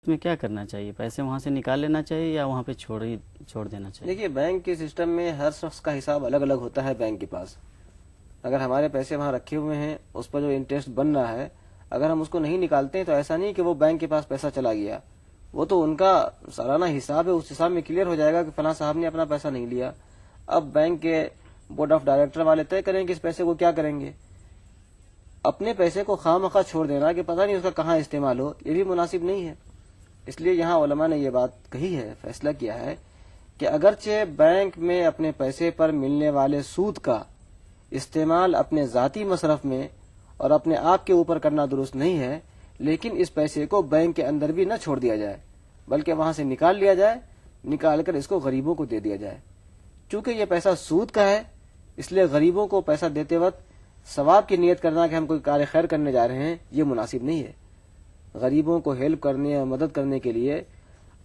میں کیا کرنا چاہیے؟ پیسے وہاں سے نکال لینا چاہیے یا وہاں پہ چھوڑ دینا چاہیے؟ دیکھیے، بینک کے سسٹم میں ہر شخص کا حساب الگ الگ ہوتا ہے بینک کے پاس. اگر ہمارے پیسے وہاں رکھے ہوئے ہیں، اس پر جو انٹرسٹ بن رہا ہے، اگر ہم اس کو نہیں نکالتے ہیں تو ایسا نہیں کہ وہ بینک کے پاس پیسہ چلا گیا. وہ تو ان کا سالانہ حساب ہے، اس حساب میں کلیئر ہو جائے گا کہ فلاں صاحب نے اپنا پیسہ نہیں لیا. اب بینک کے بورڈ آف ڈائریکٹر والے طے کریں کہ اس پیسے کو کیا کریں گے. اپنے پیسے کو خواہ مخواہ چھوڑ دینا کہ پتہ نہیں اس کا کہاں استعمال ہو، یہ بھی مناسب نہیں ہے. اس لیے یہاں علماء نے یہ بات کہی ہے، فیصلہ کیا ہے کہ اگرچہ بینک میں اپنے پیسے پر ملنے والے سود کا استعمال اپنے ذاتی مصرف میں اور اپنے آپ کے اوپر کرنا درست نہیں ہے، لیکن اس پیسے کو بینک کے اندر بھی نہ چھوڑ دیا جائے، بلکہ وہاں سے نکال لیا جائے، نکال کر اس کو غریبوں کو دے دیا جائے. چونکہ یہ پیسہ سود کا ہے، اس لیے غریبوں کو پیسہ دیتے وقت ثواب کی نیت کرنا کہ ہم کوئی کار خیر کرنے جا رہے ہیں، یہ مناسب نہیں ہے. غریبوں کو ہیلپ کرنے اور مدد کرنے کے لیے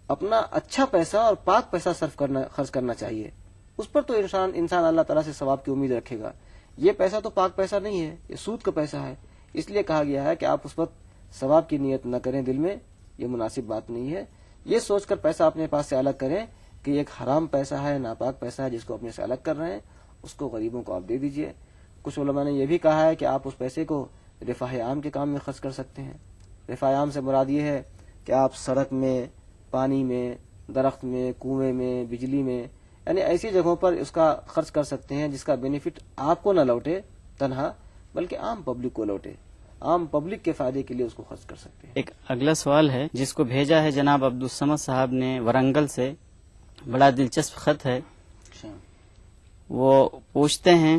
اپنا اچھا پیسہ اور پاک پیسہ خرچ کرنا چاہیے. اس پر تو انسان اللہ تعالیٰ سے ثواب کی امید رکھے گا. یہ پیسہ تو پاک پیسہ نہیں ہے، یہ سود کا پیسہ ہے. اس لیے کہا گیا ہے کہ آپ اس وقت ثواب کی نیت نہ کریں دل میں، یہ مناسب بات نہیں ہے. یہ سوچ کر پیسہ اپنے پاس سے الگ کریں کہ یہ ایک حرام پیسہ ہے، ناپاک پیسہ ہے جس کو اپنے سے الگ کر رہے ہیں، اس کو غریبوں کو آپ دے دیجئے. کچھ علماء نے یہ بھی کہا ہے کہ آپ اس پیسے کو رفاہ عام کے کام میں خرچ کر سکتے ہیں. رفاہ عام سے مراد یہ ہے کہ آپ سڑک میں، پانی میں، درخت میں، کنویں میں، بجلی میں، یعنی ایسی جگہوں پر اس کا خرچ کر سکتے ہیں جس کا بینیفٹ آپ کو نہ لوٹے تنہا، بلکہ عام پبلک کو لوٹے. عام پبلک کے فائدے کے لیے اس کو خرچ کر سکتے ہیں. ایک اگلا سوال ہے جس کو بھیجا ہے جناب عبدالصمد صاحب نے ورنگل سے. بڑا دلچسپ خط ہے. وہ پوچھتے ہیں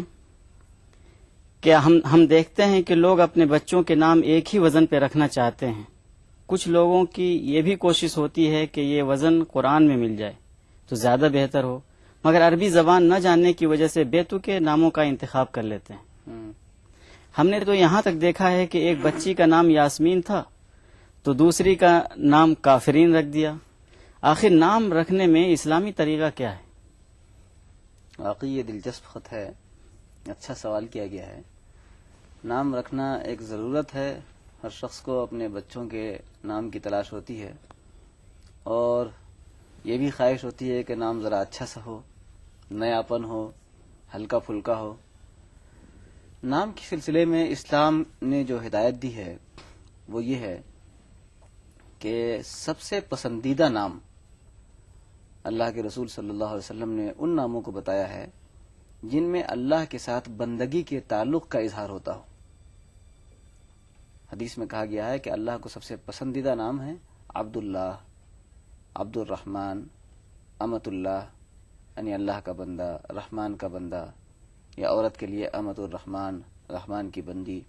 کہ ہم دیکھتے ہیں کہ لوگ اپنے بچوں کے نام ایک ہی وزن پہ رکھنا چاہتے ہیں. کچھ لوگوں کی یہ بھی کوشش ہوتی ہے کہ یہ وزن قرآن میں مل جائے تو زیادہ بہتر ہو، مگر عربی زبان نہ جاننے کی وجہ سے بے تکے ناموں کا انتخاب کر لیتے ہیں. ہم نے تو یہاں تک دیکھا ہے کہ ایک بچی کا نام یاسمین تھا تو دوسری کا نام کافرین رکھ دیا. آخر نام رکھنے میں اسلامی طریقہ کیا ہے؟ واقعی یہ دلچسپ خط ہے، اچھا سوال کیا گیا ہے. نام رکھنا ایک ضرورت ہے، ہر شخص کو اپنے بچوں کے نام کی تلاش ہوتی ہے، اور یہ بھی خواہش ہوتی ہے کہ نام ذرا اچھا سا ہو، نیاپن ہو، ہلکا پھلکا ہو. نام کے سلسلے میں اسلام نے جو ہدایت دی ہے وہ یہ ہے کہ سب سے پسندیدہ نام اللہ کے رسول صلی اللہ علیہ وسلم نے ان ناموں کو بتایا ہے جن میں اللہ کے ساتھ بندگی کے تعلق کا اظہار ہوتا ہو. حدیث میں کہا گیا ہے کہ اللہ کو سب سے پسندیدہ نام ہے عبداللہ، عبد الرحمن، امت اللہ، یعنی اللہ کا بندہ، رحمان کا بندہ، یا عورت کے لیے امت الرحمن، رحمان کی بندی.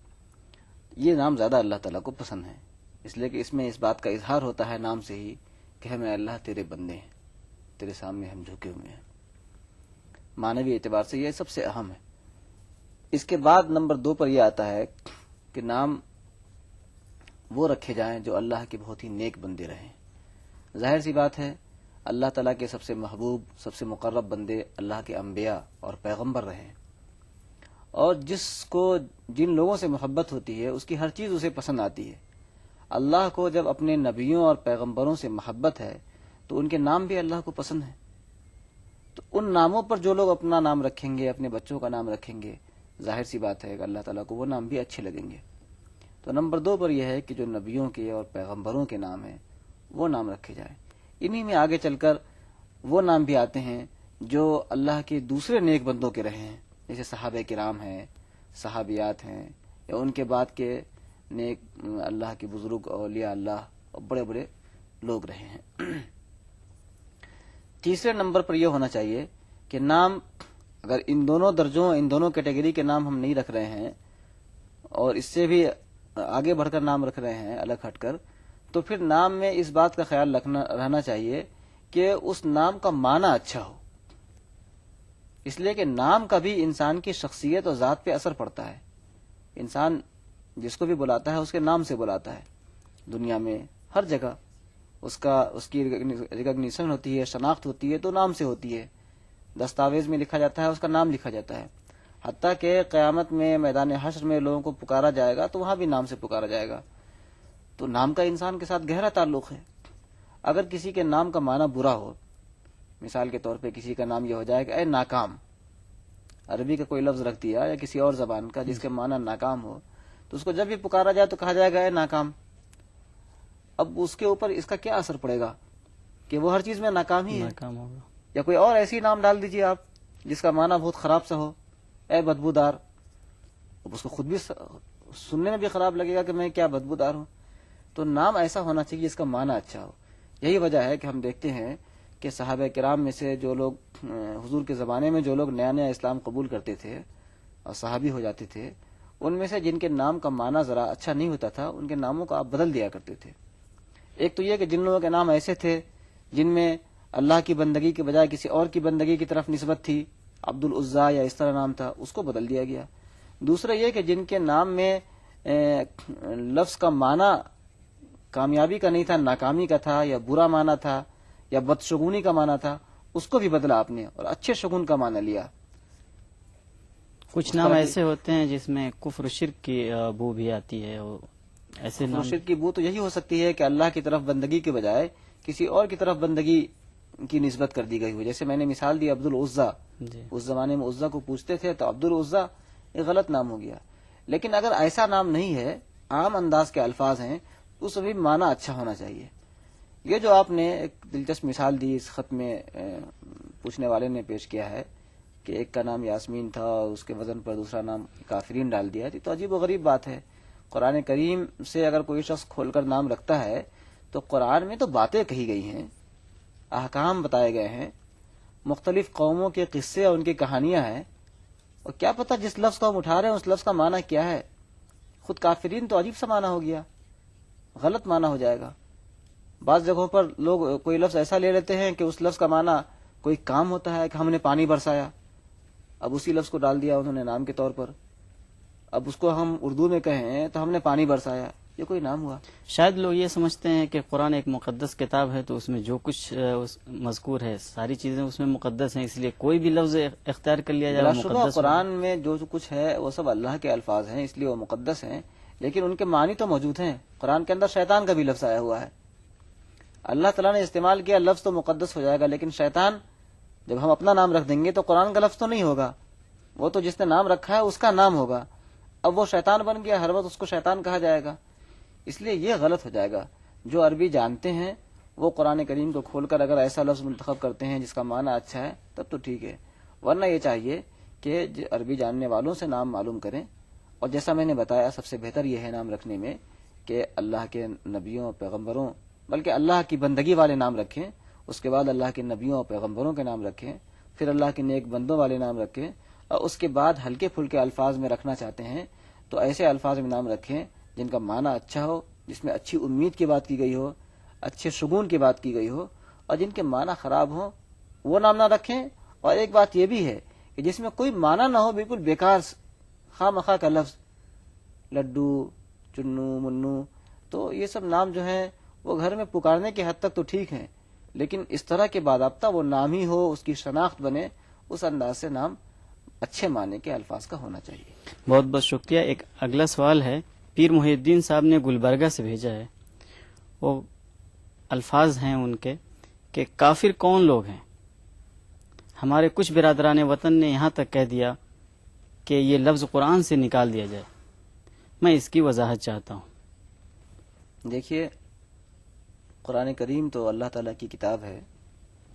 یہ نام زیادہ اللہ تعالیٰ کو پسند ہے، اس لیے کہ اس میں اس بات کا اظہار ہوتا ہے نام سے ہی کہ ہمیں اللہ تیرے بندے ہیں، تیرے سامنے ہم جھکے ہوئے ہیں. معنوی اعتبار سے یہ سب سے اہم ہے. اس کے بعد نمبر 2 پر یہ آتا ہے کہ نام وہ رکھے جائیں جو اللہ کے بہت ہی نیک بندے رہیں. ظاہر سی بات ہے اللہ تعالیٰ کے سب سے محبوب، سب سے مقرب بندے اللہ کے انبیاء اور پیغمبر رہیں، اور جس کو جن لوگوں سے محبت ہوتی ہے اس کی ہر چیز اسے پسند آتی ہے. اللہ کو جب اپنے نبیوں اور پیغمبروں سے محبت ہے تو ان کے نام بھی اللہ کو پسند ہیں. تو ان ناموں پر جو لوگ اپنا نام رکھیں گے، اپنے بچوں کا نام رکھیں گے، ظاہر سی بات ہے کہ اللہ تعالیٰ کو وہ نام بھی اچھے لگیں گے. تو نمبر 2 پر یہ ہے کہ جو نبیوں کے اور پیغمبروں کے نام ہیں وہ نام رکھے جائیں. انہی میں آگے چل کر وہ نام بھی آتے ہیں جو اللہ کے دوسرے نیک بندوں کے رہے ہیں، جیسے صحابہ کرام ہیں، صحابیات ہیں، یا ان کے بعد کے نیک اللہ کے بزرگ اولیاء اللہ اور بڑے بڑے لوگ رہے ہیں. تیسرے نمبر پر یہ ہونا چاہیے کہ نام اگر ان دونوں درجوں، ان دونوں کیٹیگری کے نام ہم نہیں رکھ رہے ہیں اور اس سے بھی آگے بڑھ کر نام رکھ رہے ہیں الگ ہٹ کر، تو پھر نام میں اس بات کا خیال رہنا چاہیے کہ اس نام کا معنی اچھا ہو. اس لیے کہ نام کا بھی انسان کی شخصیت اور ذات پہ اثر پڑتا ہے. انسان جس کو بھی بلاتا ہے اس کے نام سے بلاتا ہے. دنیا میں ہر جگہ اس کی ریکگنیشن ہوتی ہے، شناخت ہوتی ہے تو نام سے ہوتی ہے. دستاویز میں لکھا جاتا ہے، اس کا نام لکھا جاتا ہے. حتیٰ کہ قیامت میں میدان حشر میں لوگوں کو پکارا جائے گا تو وہاں بھی نام سے پکارا جائے گا. تو نام کا انسان کے ساتھ گہرا تعلق ہے. اگر کسی کے نام کا معنی برا ہو، مثال کے طور پہ کسی کا نام یہ ہو جائے کہ اے ناکام، عربی کا کوئی لفظ رکھ دیا یا کسی اور زبان کا جس کے معنی ناکام ہو، تو اس کو جب بھی پکارا جائے تو کہا جائے گا اے ناکام. اب اس کے اوپر اس کا کیا اثر پڑے گا کہ وہ ہر چیز میں ناکام ہی ہے. ناکام ہوگا. یا کوئی اور ایسی نام ڈال دیجیے آپ جس کا معنی بہت خراب سا ہو، اے بدبودار. اب اس کو خود بھی سننے میں بھی خراب لگے گا کہ میں کیا بدبودار ہوں. تو نام ایسا ہونا چاہیے جس کا معنی اچھا ہو. یہی وجہ ہے کہ ہم دیکھتے ہیں کہ صحابہ کرام میں سے جو لوگ حضور کے زمانے میں جو لوگ نیا نیا اسلام قبول کرتے تھے اور صحابی ہو جاتے تھے، ان میں سے جن کے نام کا معنی ذرا اچھا نہیں ہوتا تھا ان کے ناموں کو آپ بدل دیا کرتے تھے. ایک تو یہ کہ جن لوگوں کے نام ایسے تھے جن میں اللہ کی بندگی کے بجائے کسی اور کی بندگی کی طرف نسبت تھی، عبد العزا یا اس طرح نام تھا، اس کو بدل دیا گیا. دوسرا یہ کہ جن کے نام میں لفظ کا معنی کامیابی کا نہیں تھا، ناکامی کا تھا، یا برا معنی تھا یا بدشگونی کا معنی تھا، اس کو بھی بدلا آپ نے اور اچھے شگون کا معنی لیا. کچھ نام ایسے ہوتے ہیں جس میں کفر و شرک کی بو بھی آتی ہے. ایسے نام شرک کی بو تو یہی ہو سکتی ہے کہ اللہ کی طرف بندگی کے بجائے کسی اور کی طرف بندگی کی نسبت کر دی گئی ہو. جیسے میں نے مثال دی عبد العزا، جی. اس زمانے میں عزا کو پوچھتے تھے تو عبد العزا یہ غلط نام ہو گیا. لیکن اگر ایسا نام نہیں ہے، عام انداز کے الفاظ ہیں، اس بھی معنی اچھا ہونا چاہیے. یہ جو آپ نے ایک دلچسپ مثال دی اس خط میں پوچھنے والے نے پیش کیا ہے کہ ایک کا نام یاسمین تھا اور اس کے وزن پر دوسرا نام کافرین ڈال دیا، تو عجیب و غریب بات ہے. قرآن کریم سے اگر کوئی شخص کھول کر نام رکھتا ہے تو قرآن میں تو باتیں کہی گئی ہیں، احکام بتائے گئے ہیں، مختلف قوموں کے قصے اور ان کی کہانیاں ہیں، اور کیا پتہ جس لفظ کو ہم اٹھا رہے ہیں اس لفظ کا معنی کیا ہے. خود کافرین تو عجیب سا معنی ہو گیا، غلط معنی ہو جائے گا. بعض جگہوں پر لوگ کوئی لفظ ایسا لے لیتے ہیں کہ اس لفظ کا معنی کوئی کام ہوتا ہے کہ ہم نے پانی برسایا، اب اسی لفظ کو ڈال دیا انہوں نے نام کے طور پر. اب اس کو ہم اردو میں کہیں تو ہم نے پانی برسایا، یہ کوئی نام ہوا؟ شاید لوگ یہ سمجھتے ہیں کہ قرآن ایک مقدس کتاب ہے تو اس میں جو کچھ مذکور ہے ساری چیزیں اس میں مقدس ہیں، اس لیے کوئی بھی لفظ اختیار کر لیا جائے بلا وہ شبہ مقدس قرآن میں جو کچھ ہے وہ سب اللہ کے الفاظ ہیں، اس لیے وہ مقدس ہیں، لیکن ان کے معنی تو موجود ہیں. قرآن کے اندر شیطان کا بھی لفظ آیا ہوا ہے. اللہ تعالیٰ نے استعمال کیا، لفظ تو مقدس ہو جائے گا، لیکن شیطان جب ہم اپنا نام رکھ دیں گے تو قرآن کا لفظ تو نہیں ہوگا، وہ تو جس نے نام رکھا ہے اس کا نام ہوگا. اب وہ شیطان بن گیا، ہر وقت اس کو شیطان کہا جائے گا، اس لیے یہ غلط ہو جائے گا. جو عربی جانتے ہیں وہ قرآن کریم کو کھول کر اگر ایسا لفظ منتخب کرتے ہیں جس کا معنی اچھا ہے تب تو ٹھیک ہے، ورنہ یہ چاہیے کہ عربی جاننے والوں سے نام معلوم کریں. اور جیسا میں نے بتایا سب سے بہتر یہ ہے نام رکھنے میں کہ اللہ کے نبیوں پیغمبروں بلکہ اللہ کی بندگی والے نام رکھیں، اس کے بعد اللہ کے نبیوں اور پیغمبروں کے نام رکھیں، پھر اللہ کے نیک بندوں والے نام رکھیں، اور اس کے بعد ہلکے پھلکے الفاظ میں رکھنا چاہتے ہیں تو ایسے الفاظ میں نام رکھیں جن کا معنی اچھا ہو، جس میں اچھی امید کی بات کی گئی ہو، اچھے شگون کی بات کی گئی ہو. اور جن کے معنی خراب ہوں وہ نام نہ رکھیں. اور ایک بات یہ بھی ہے کہ جس میں کوئی معنی نہ ہو، بالکل بیکار خواہ مخواہ کا لفظ، لڈو، چنو، منو، تو یہ سب نام جو ہیں وہ گھر میں پکارنے کے حد تک تو ٹھیک ہیں، لیکن اس طرح کے باضابطہ وہ نام ہی ہو، اس کی شناخت بنے، اس انداز سے نام اچھے معنی کے الفاظ کا ہونا چاہیے. بہت بہت شکریہ. ایک اگلا سوال ہے، پیر محی الدین صاحب نے گلبرگہ سے بھیجا ہے. وہ الفاظ ہیں ان کے کہ کافر کون لوگ ہیں؟ ہمارے کچھ برادران وطن نے یہاں تک کہہ دیا کہ یہ لفظ قرآن سے نکال دیا جائے. میں اس کی وضاحت چاہتا ہوں. دیکھیے، قرآن کریم تو اللہ تعالیٰ کی کتاب ہے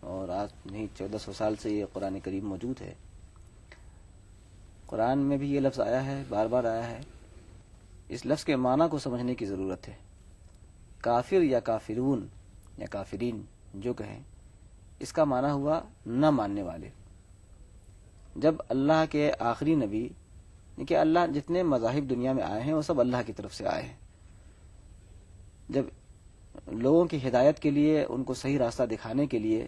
اور آج نہیں 1400 سال سے یہ قرآن کریم موجود ہے. قرآن میں بھی یہ لفظ آیا ہے، بار بار آیا ہے. اس لفظ کے معنی کو سمجھنے کی ضرورت ہے. کافر یا کافرون یا کافرین جو کہیں، اس کا معنی ہوا نہ ماننے والے. جب اللہ کے آخری نبی، کہ اللہ جتنے مذاہب دنیا میں آئے ہیں وہ سب اللہ کی طرف سے آئے ہیں، جب لوگوں کی ہدایت کے لیے، ان کو صحیح راستہ دکھانے کے لیے،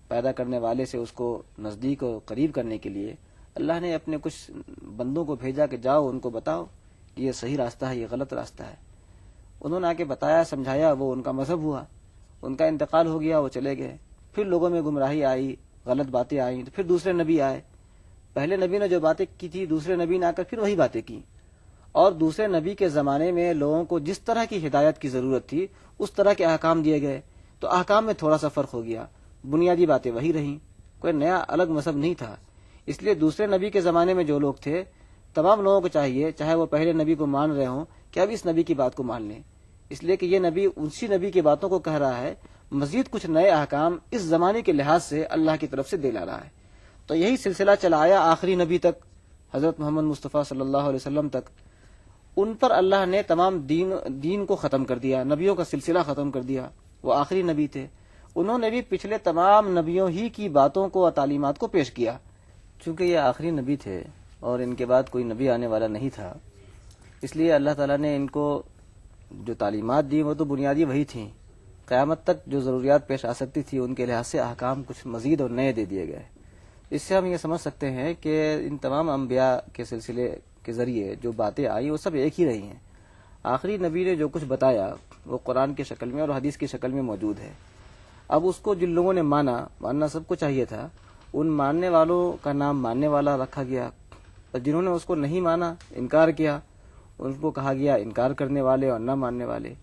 پیدا کرنے والے سے اس کو نزدیک و قریب کرنے کے لیے اللہ نے اپنے کچھ بندوں کو بھیجا کہ جاؤ ان کو بتاؤ کہ یہ صحیح راستہ ہے، یہ غلط راستہ ہے. انہوں نے آ کے بتایا، سمجھایا، وہ ان کا مذہب ہوا، ان کا انتقال ہو گیا، وہ چلے گئے. پھر لوگوں میں گمراہی آئی، غلط باتیں آئیں، تو پھر دوسرے نبی آئے. پہلے نبی نے جو باتیں کی تھی دوسرے نبی نے آ کر پھر وہی باتیں کی، اور دوسرے نبی کے زمانے میں لوگوں کو جس طرح کی ہدایت کی ضرورت تھی اس طرح کے احکام دیے گئے. تو تو احکام میں تھوڑا سا فرق ہو گیا، بنیادی باتیں وہی رہیں، کوئی نیا الگ مذہب نہیں تھا۔ اس لیے دوسرے نبی کے زمانے میں جو لوگ تھے، تمام لوگوں کو چاہیے، چاہے وہ پہلے نبی کو مان رہے ہوں کہ اب اس نبی کی بات کو مان لیں، اس لیے کہ یہ نبی اسی نبی کی باتوں کو کہہ رہا ہے، مزید کچھ نئے احکام اس زمانے کے لحاظ سے اللہ کی طرف سے دے لا رہا ہے۔ تو یہی سلسلہ چلا آیا آخری نبی تک، حضرت محمد مصطفیٰ صلی اللہ علیہ وسلم تک۔ ان پر اللہ نے تمام دین کو ختم کر دیا، نبیوں کا سلسلہ ختم کر دیا۔ وہ آخری نبی تھے، انہوں نے بھی پچھلے تمام نبیوں ہی کی باتوں کو اور تعلیمات کو پیش کیا۔ چونکہ یہ آخری نبی تھے اور ان کے بعد کوئی نبی آنے والا نہیں تھا، اس لیے اللہ تعالیٰ نے ان کو جو تعلیمات دی وہ تو بنیادی وہی تھیں، قیامت تک جو ضروریات پیش آ سکتی تھی ان کے لحاظ سے احکام کچھ مزید اور نئے دے دیے گئے۔ اس سے ہم یہ سمجھ سکتے ہیں کہ ان تمام انبیاء کے سلسلے کے ذریعے جو باتیں آئی وہ سب ایک ہی رہی ہیں۔ آخری نبی نے جو کچھ بتایا وہ قرآن کی شکل میں اور حدیث کی شکل میں موجود ہے۔ اب اس کو جن لوگوں نے ماننا سب کو چاہیے تھا، ان ماننے والوں کا نام ماننے والا رکھا گیا، اور جنہوں نے اس کو نہیں مانا، انکار کیا، ان کو کہا گیا انکار کرنے والے اور نہ ماننے والے۔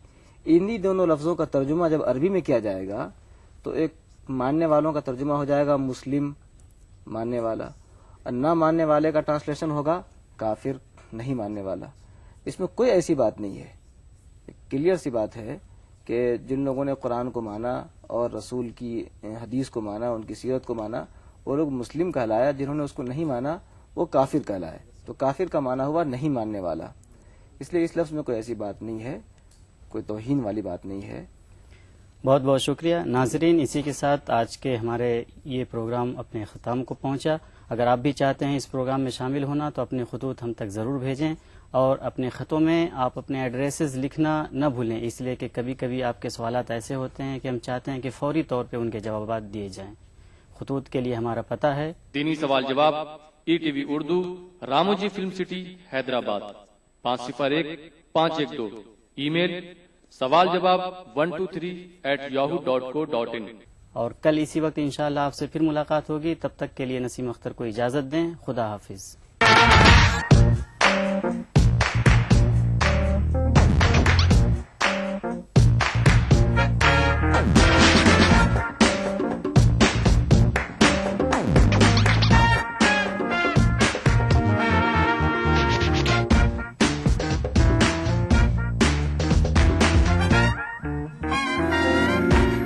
انہی دونوں لفظوں کا ترجمہ جب عربی میں کیا جائے گا تو ایک ماننے والوں کا ترجمہ ہو جائے گا مسلم، ماننے والا، اور نہ ماننے والے کا ٹرانسلیشن ہوگا کافر، نہیں ماننے والا۔ اس میں کوئی ایسی بات نہیں ہے، کلیئر سی بات ہے کہ جن لوگوں نے قرآن کو مانا اور رسول کی حدیث کو مانا، ان کی سیرت کو مانا، وہ لوگ مسلم کہلایا، جنہوں نے اس کو نہیں مانا وہ کافر کہلائے۔ تو کافر کا معنی ہوا نہیں ماننے والا، اس لیے اس لفظ میں کوئی ایسی بات نہیں ہے، کوئی توہین والی بات نہیں ہے۔ بہت بہت شکریہ ناظرین، اسی کے ساتھ آج کے ہمارے یہ پروگرام اپنے اختتام کو پہنچا۔ اگر آپ بھی چاہتے ہیں اس پروگرام میں شامل ہونا تو اپنے خطوط ہم تک ضرور بھیجیں، اور اپنے خطوں میں آپ اپنے ایڈریسز لکھنا نہ بھولیں، اس لیے کہ کبھی کبھی آپ کے سوالات ایسے ہوتے ہیں کہ ہم چاہتے ہیں کہ فوری طور پہ ان کے جوابات دیے جائیں۔ خطوط کے لیے ہمارا پتہ ہے دینی سوال جواب ETV Urdu, Ramoji film city, Hyderabad 501-512۔ Email سوال جواب 123@yahoo.co.in۔ اور کل اسی وقت انشاءاللہ آپ سے پھر ملاقات ہوگی، تب تک کے لیے نسیم اختر کو اجازت دیں، خدا حافظ۔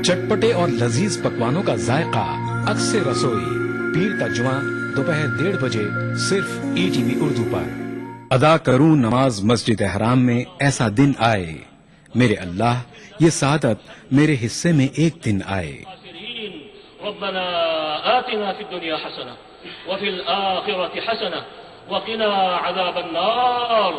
چٹپٹے اور لذیذ پکوانوں کا ذائقہ، اکثر رسوئی، پیر کا جمعہ دوپہر 1:30 بجے صرف ETV اردو پر۔ ادا کروں نماز مسجد حرام میں، ایسا دن آئے میرے اللہ، یہ سعادت میرے حصے میں ایک دن آئے۔ ربنا آتنا في الدنيا حسنة وفي الآخرة حسنة وقنا عذاب النار،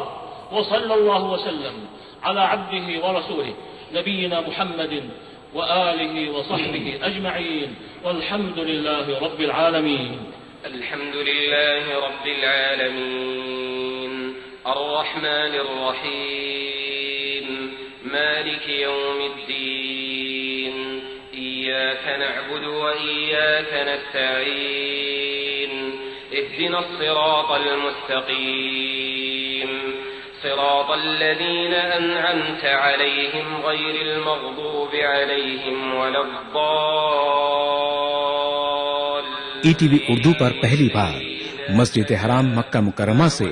وصلى الله وسلم على عبده ورسوله نبينا محمد وآله وصحبه أجمعين، والحمد لله رب العالمين۔ الحمد لله رب العالمين الرحمن الرحيم مالك يوم الدين، إياك نعبد وإياك نستعين، اهدنا الصراط المستقيم، صراط الذين أنعمت عليهم غير المغضوب عليهم ولا الضالين۔ ETV اردو پر پہلی بار مسجد حرام مکہ مکرمہ سے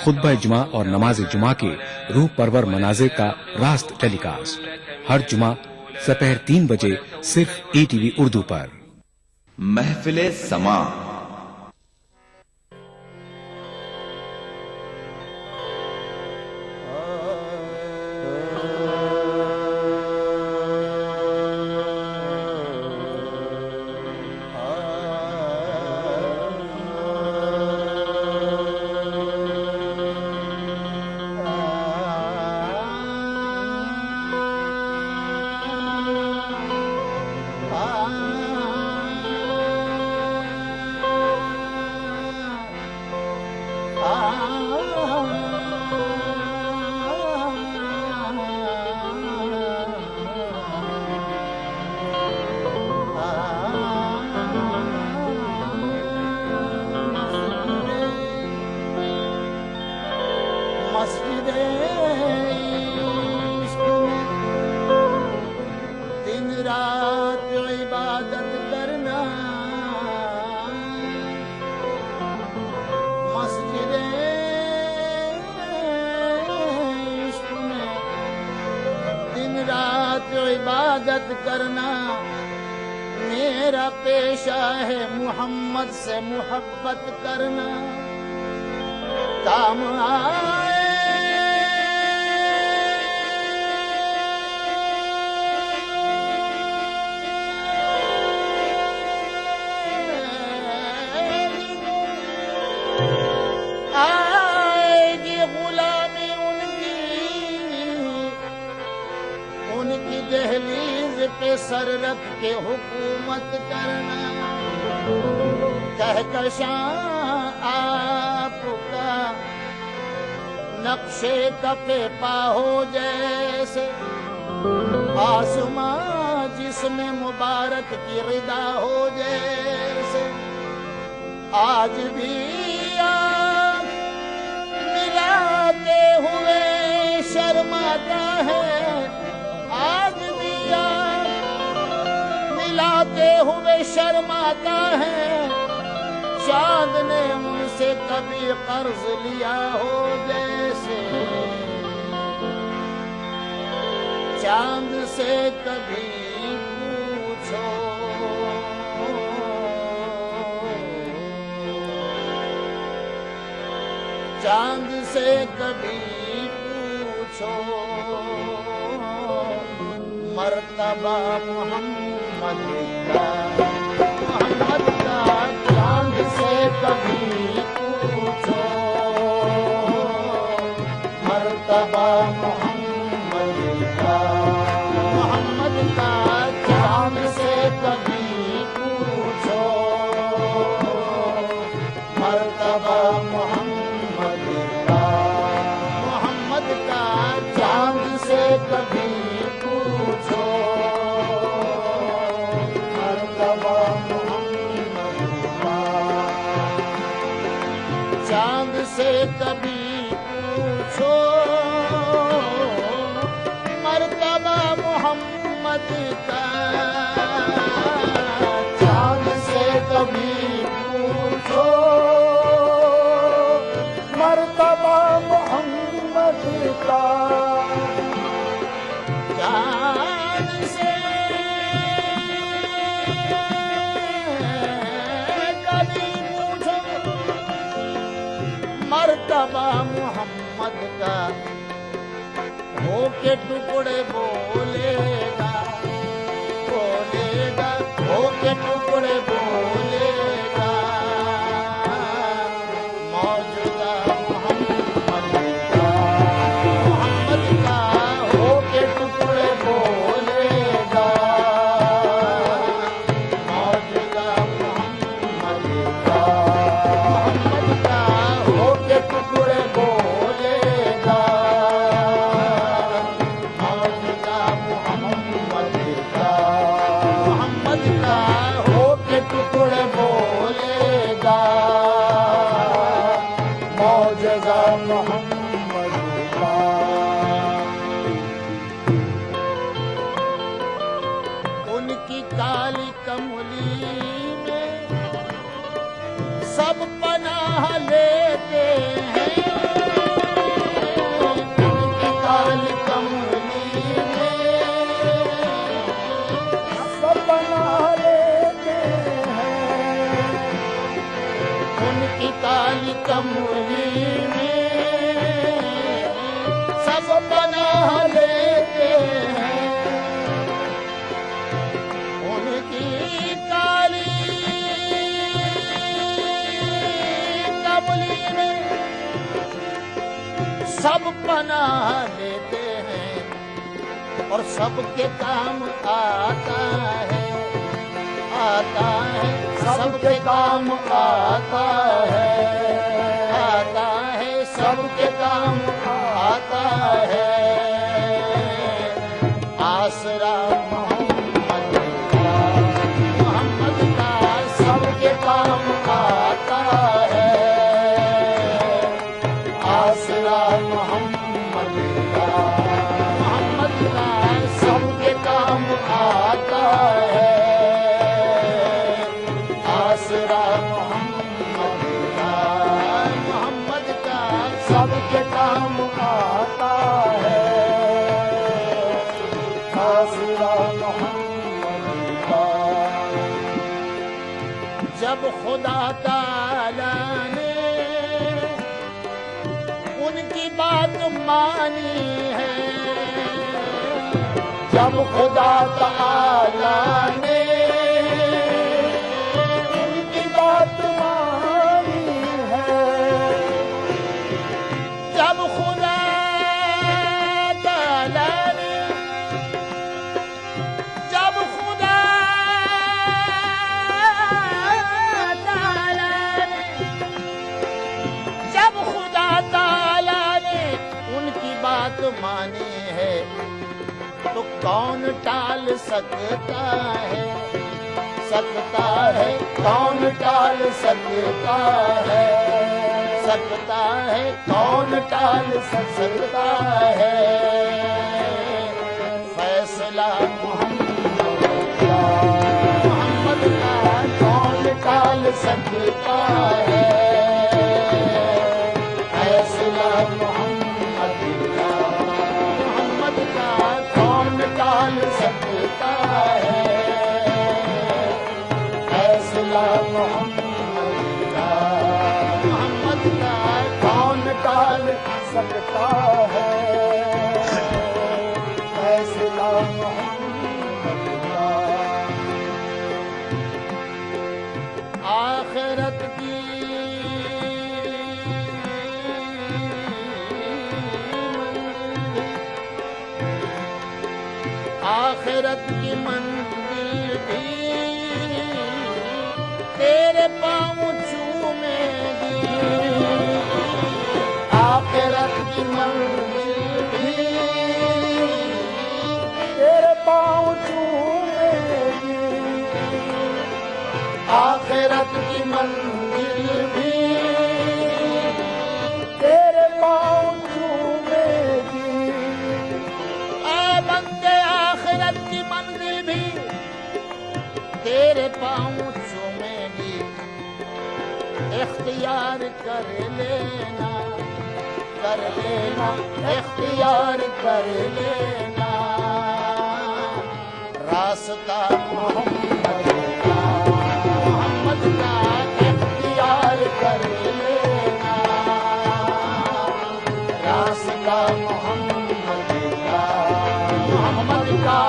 خطبہ جمعہ اور نماز جمعہ کے روح پرور مناظر کا راست ٹیلی کاسٹ، ہر جمعہ دوپہر 3 بجے صرف ETV اردو پر۔ محفل سما عبادت کرنا، میرا پیشہ ہے محمد سے محبت کرنا، کام آئے دہلیز پہ سر رکھ کے حکومت کرنا، کہکشاں آپ کا نقشے کپے پا ہو جیسے، آسماں جس میں مبارک کی رضا ہو جیسے، آج بھی آپ ملاتے ہوئے شرماتا ہے، آج بھی آپ ملاتے ہوئے شرماتا ہے، چاند نے ان سے کبھی قرض لیا ہو جیسے، چاند سے کبھی پوچھو چاند سے کبھی پوچھو، مرتبہ محمد کا چاند سے کبھی پوچھو، مرتبہ محمد کا چاند سے کبھی پوچھو، مرتبہ محمد کا چاند سے کبھی چاند سے کبھی پوچھو، مرتبہ محمد کا چاند سے کبھی پوچھو، مرتبہ محمد کا چاند سے مرتبہ محمد کا، ہو کے ٹکڑے بولے گا، بولے گا، ہو کے ٹکڑے بولے گا، موجودہ محمد کا ہو کے ٹکڑے بولے گا، موجودہ محمد کا ہو کے ٹکڑے بولے گا، موجودہ محمد کا ہو کے ٹکڑے بولے گا، موجودہ محمد کا۔ ان کی کالی کملی میں سب پناہ لیتے ہیں، ان کی کالی کملی میں سب پناہ لیتے ہیں، ان کی کالی کملی میں سب پناہ لیتے ہیں، ان کی کالی سب پناہ لیتے ہیں، اور سب کے کام آتا ہے، آتا ہے، سب کے کام آتا ہے، آتا ہے، سب کے کام آتا ہے، آسرا محمد کا سب کے کام آتا ہے، آسرا محمد کا سب کے کام آتا ہے، آسرا محمد جب خدا تعالی نے ان کی بات مانی ہے، جب خدا تعالی نے ان کی بات مانی ہے، جب خدا تعالی نے جب خدا تعالی نے جب خدا تعالی نے ان کی بات مانی ہے تو کون ٹال سکتا ہے، سکتا ہے کون ٹال سکتا ہے، سکتا ہے کون ٹال سکتا ہے، فیصلہ محمد کا کون ٹال سکتا ہے، فیصلہ محمد کا کون ٹال سکتا ہے، فیصلہ محمد کا کون ٹال سکتا ہے، فیصلہ محمد کا۔ آخرت کی آخرت کی منزل بھی تیرے پاؤں چومے گی، آخرت کی منزل بھی تیرے پاؤں چومے گی، آخرت کی منزل بھی تیرے پاؤں چومے گی، اے بندے آخرت کی منزل بھی تیرے پاؤں چومے گی، اختیار کر لینا کر لینا اختیار کر لینا، راستہ محمد کا اختیار کر لینا، راستہ محمد کا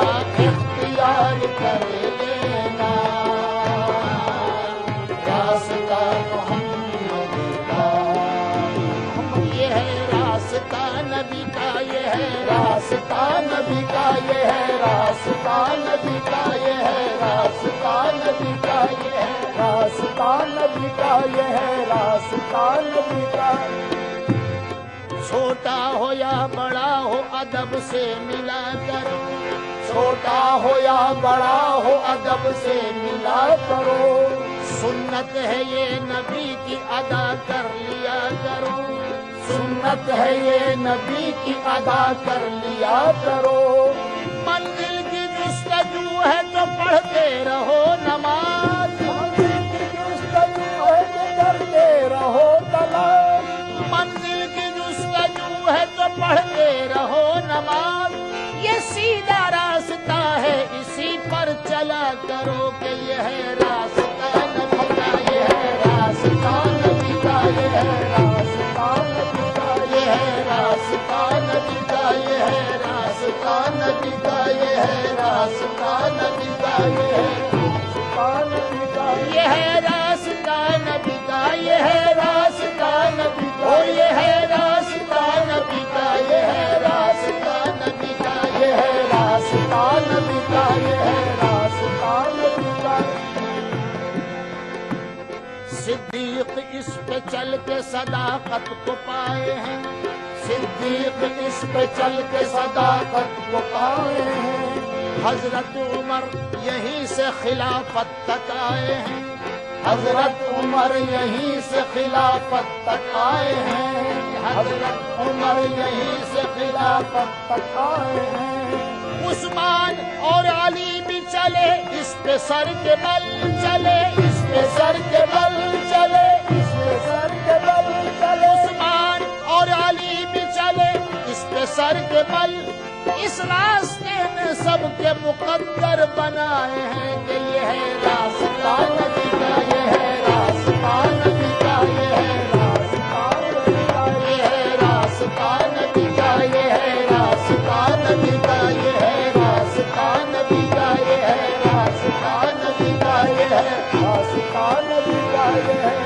اختیار کر لینا، راستہ محمد کا، یہ ہے راستہ نبی کا، یہ ہے راستہ نبی کا، یہ ہے راستہ نبی کا، یہ ہے راستہ نبی کا، یہ ہے راستہ نبی کا، یہ ہے راستہ نبی کا، چھوٹا ہو یا بڑا ہو ادب سے ملا کرو، چھوٹا ہو یا بڑا ہو ادب سے ملا کرو، سنت ہے یہ نبی کی ادا کر لیا کرو، سنت ہے یہ نبی کی ادا کر لیا کرو، منزل کی جستجو ہے تو پڑھتے رہو نماز، منزل کی جستجو ہے تو کرتے رہو تلاش، منزل کی جستجو ہے تو پڑھتے رہو نماز، یہ سیدھا راستہ ہے اسی پر چلا کرو کہ یہ ہے راستہ نبی کا، یہ ہے راستہ نبی کا، یہ ہے راستہ نبی کا، یہ ہے راستہ نبی کا، یہ ہے راستہ نبی کا، یہ ہے راستہ نبی کا، یہ ہے راستہ نبی کا، یہ ہے راستہ نبی کا، یہ ہے راستہ نبی کا، یہ ہے راستہ نبی کا، یہ ہے راستہ نبی کا، یہ ہے راستہ نبی کا، یہ ہے راستہ نبی کا۔ صدیق اس پہ چل کے صداقت کو پائے ہیں، صدیق اس پہ چل کے صداقت کو پائے ہیں، حضرت عمر یہیں سے خلافت تک آئے ہیں، حضرت عمر یہیں سے خلافت تک آئے ہیں، حضرت عمر یہیں سے خلافت تک آئے ہیں، عثمان اور علی بھی چلے اس پہ سر کے بل چلے، اس پہ سر کے بل چلے، اس پہ سر کے بل چلے، عثمان اور علی بھی چلے اس پہ سر کے بل، اس راستے میں سب کے مقدر بنائے ہیں کہ یہ ہے راستہ نبی کا، یہ ہے راستہ نبی کا یہ ہے راستہ نبی کا یہ ہے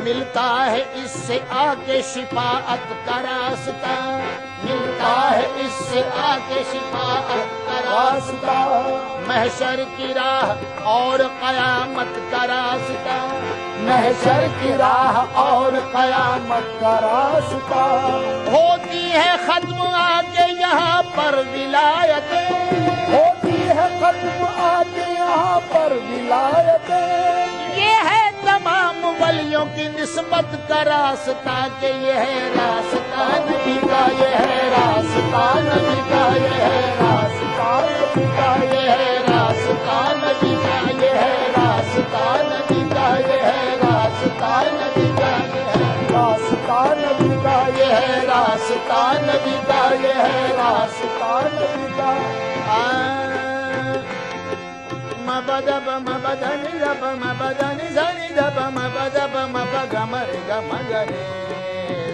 ملتا ہے اس سے آگے شفاعت کا راستہ ملتا ہے اس سے آگے شفاعت کا راستہ محشر کی راہ اور قیامت کا راستہ محشر کی راہ اور قیامت کا راستہ ہوتی ہے ختم آگے یہاں پر ولایتیں ہوتی ہے ختم آگے یہاں پر ولایتیں یہ ہے تمام ولیوں کی نسبت کا راستہ کہ یہ ہے راستہ نبی کا یہ ہے راستہ نبی کا یہ ہے راستہ نبی کا یہ ہے راستہ نبی کا یہ ہے راستہ نبی کا یہ ہے راستہ نبی کا یہ ہے راستہ نبی کا یہ ہے راستہ نبی کا یہ ہے راستہ نبی کا مبدب مبدن رب مبدن زنی دب مبدب مبگمر گمگرے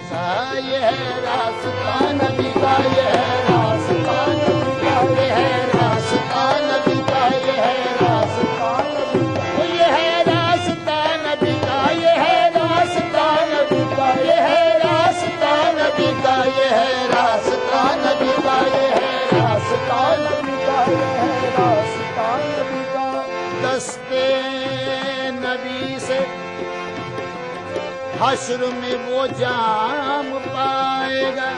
سا یہ ہے راستہ نبی کا یہ ہے راستہ نبی کا یہ ہے راستہ نبی کا یہ ہے راستہ نبی کا یہ ہے راستہ نبی کا یہ ہے راستہ نبی کا یہ ہے راستہ نبی کا یہ ہے راستہ نبی کا یہ ہے راستہ نبی کا یہ ہے راستہ نبی کا دستے نبی سے حشر میں وہ جام پائے گا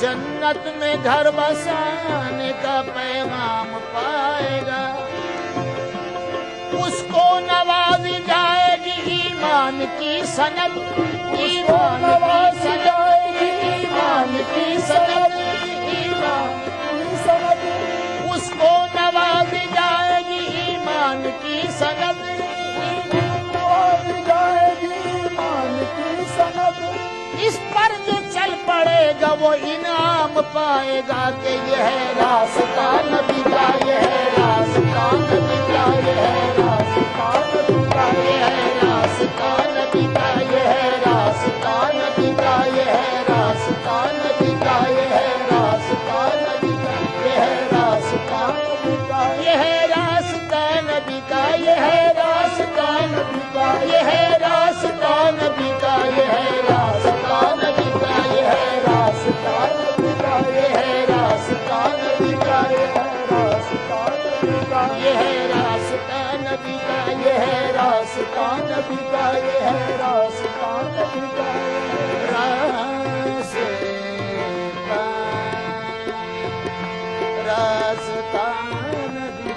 جنت میں گھر بسانے کا پیغام پائے گا اس کو نوازی جائے گی ایمان کی سند ایمان کی جائے گی ایمان کی سند ایمان کی سند اس کو نوازی جائے گی ایمان کی سند نوازی جائے گی ایمان کی سند اس پر جو چل پڑے گا وہ انعام پائے گا کہ یہ ہے راستہ نبی کا یہ ہے راستہ نبی کا یہ ہے راستہ نبی کا یہ ہے راستہ نبی کا یہ ہے راستہ نبی کا یہ ہے راستہ نبی کا یہ ہے راستہ نبی کا یہ ہے راستہ نبی کا یہ ہے راستہ نبی کا یہ ہے راستہ نبی کا یہ ہے راستہ نبی کا یہ ہے راستہ نبی کا یہ ہے راستہ نبی کا یہ ہے راستہ نبی کا یہ ہے راستہ نبی کا یہ ہے راستہ نبی کا یہ ہے راستہ نبی کا یہ ہے راستہ نبی کا راستہ نبی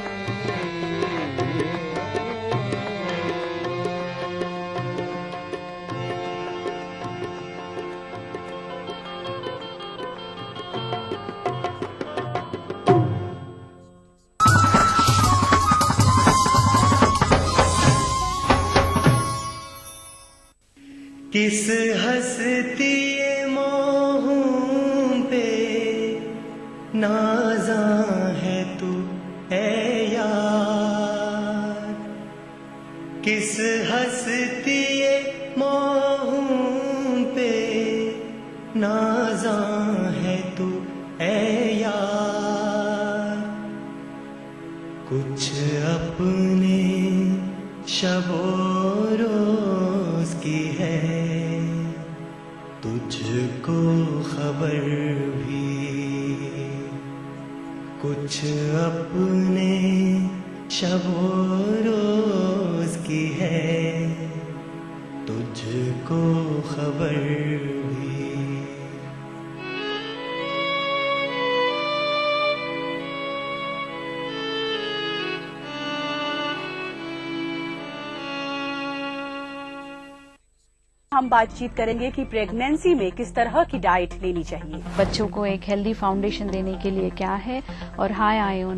کس ہستی موہوں پہ نازاں ہے تو اے یار کس ہستی موہوں پہ نازاں ہے تو اے یار کچھ اپنے شب و روز کی ہے تجھ کو خبر بھی کچھ اپنے شب و روز کی ہے تجھ کو خبر بھی ہم بات چیت کریں گے کہ پریگنینسی میں کس طرح کی ڈائٹ لینی چاہیے. بچوں کو ایک ہیلدی فاؤنڈیشن دینے کے لیے کیا ہے اور ہائی آئن